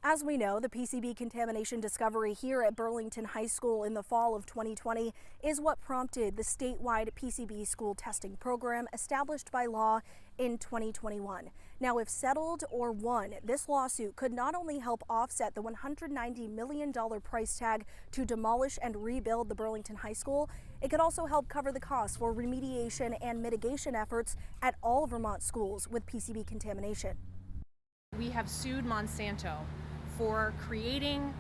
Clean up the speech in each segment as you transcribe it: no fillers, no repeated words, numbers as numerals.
As we know, the PCB contamination discovery here at Burlington High School in the fall of 2020 is what prompted the statewide PCB school testing program established by law in 2021. Now, if settled or won, this lawsuit could not only help offset the $190 million price tag to demolish and rebuild the Burlington High School, it could also help cover the costs for remediation and mitigation efforts at all Vermont schools with PCB contamination. We have sued Monsanto for creating,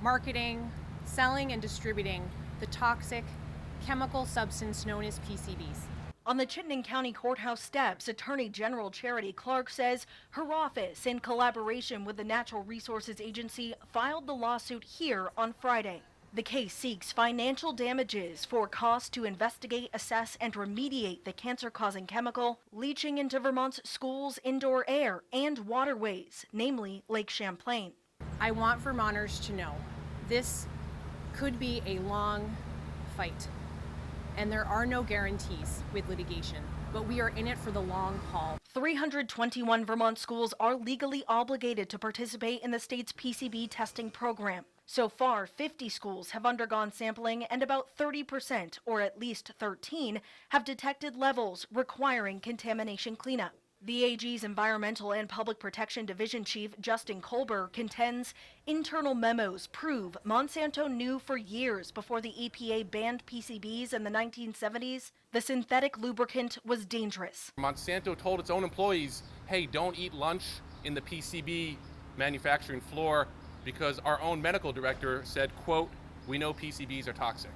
marketing, selling, and distributing the toxic chemical substance known as PCBs. On the Chittenden County Courthouse steps, Attorney General Charity Clark says her office, in collaboration with the Natural Resources Agency, filed the lawsuit here on Friday. The case seeks financial damages for costs to investigate, assess, and remediate the cancer-causing chemical leaching into Vermont's schools' indoor air and waterways, namely Lake Champlain. I want Vermonters to know this could be a long fight, and there are no guarantees with litigation, but we are in it for the long haul. 321 Vermont schools are legally obligated to participate in the state's PCB testing program. So far, 50 schools have undergone sampling, and about 30%, or at least 13, have detected levels requiring contamination cleanup. The AG's Environmental and Public Protection Division Chief Justin Kolber contends internal memos prove Monsanto knew for years before the EPA banned PCBs in the 1970s the synthetic lubricant was dangerous. Monsanto told its own employees, hey, don't eat lunch in the PCB manufacturing floor, because our own medical director said, quote, we know PCBs are toxic.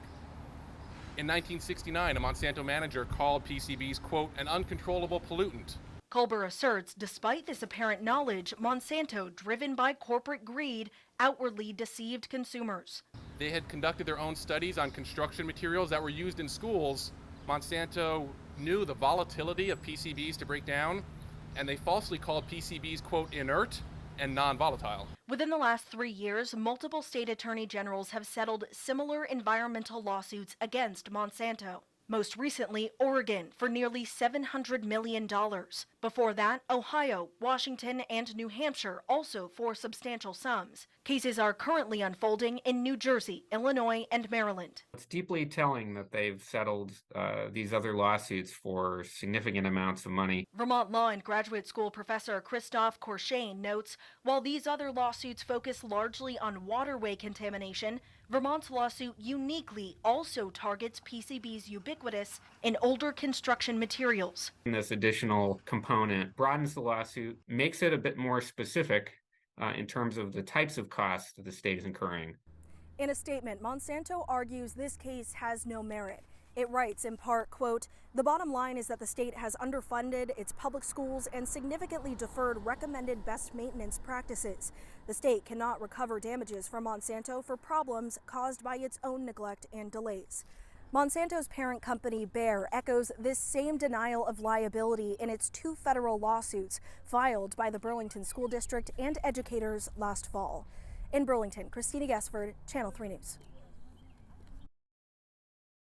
In 1969, a Monsanto manager called PCBs, quote, an uncontrollable pollutant. Kolber asserts despite this apparent knowledge, Monsanto, driven by corporate greed, outwardly deceived consumers. They had conducted their own studies on construction materials that were used in schools. Monsanto knew the volatility of PCBs to break down, and they falsely called PCBs, quote, inert and non-volatile. Within the last 3 years, multiple state attorney generals have settled similar environmental lawsuits against Monsanto. Most recently, Oregon for nearly $700 million. Before that, Ohio, Washington, and New Hampshire also for substantial sums. Cases are currently unfolding in New Jersey, Illinois, and Maryland. It's deeply telling that they've settled these other lawsuits for significant amounts of money. Vermont Law and Graduate School professor Christophe Courchain notes, while these other lawsuits focus largely on waterway contamination, Vermont's lawsuit uniquely also targets PCBs ubiquitous in older construction materials. And this additional component broadens the lawsuit, makes it a bit more specific in terms of the types of costs that the state is incurring. In a statement, Monsanto argues this case has no merit. It writes in part, quote, the bottom line is that the state has underfunded its public schools and significantly deferred recommended best maintenance practices. The state cannot recover damages from Monsanto for problems caused by its own neglect and delays. Monsanto's parent company, Bayer, echoes this same denial of liability in its 2 federal lawsuits filed by the Burlington School District and educators last fall. In Burlington, Christina Gesford, Channel 3 News.